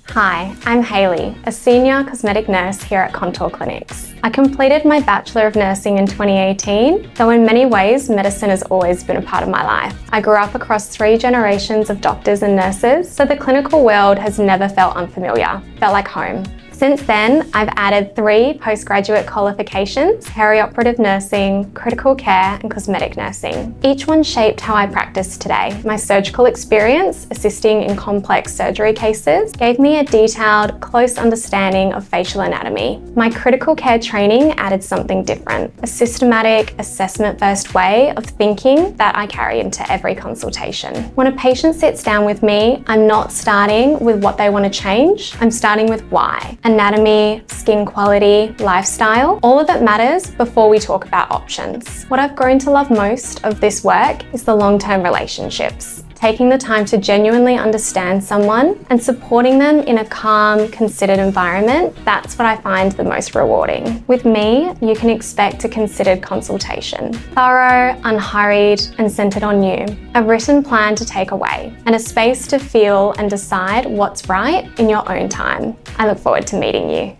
Hi, I'm Hayley, a Senior Cosmetic Nurse here at Contour Clinics. I completed my Bachelor of Nursing in 2018, though in many ways medicine has always been a part of my life. I grew up across 3 generations of doctors and nurses, so the clinical world has never felt unfamiliar, felt like home. Since then, I've added 3 postgraduate qualifications: perioperative nursing, critical care, and cosmetic nursing. Each one shaped how I practice today. My surgical experience, assisting in complex surgery cases, gave me a detailed, close understanding of facial anatomy. My critical care training added something different: a systematic, assessment-first way of thinking that I carry into every consultation. When a patient sits down with me, I'm not starting with what they want to change, I'm starting with why. Anatomy, skin quality, lifestyle, all of it matters before we talk about options. What I've grown to love most of this work is the long-term relationships. Taking the time to genuinely understand someone and supporting them in a calm, considered environment, that's what I find the most rewarding. With me, you can expect a considered consultation. Thorough, unhurried, and centered on you. A written plan to take away, and a space to feel and decide what's right in your own time. I look forward to meeting you.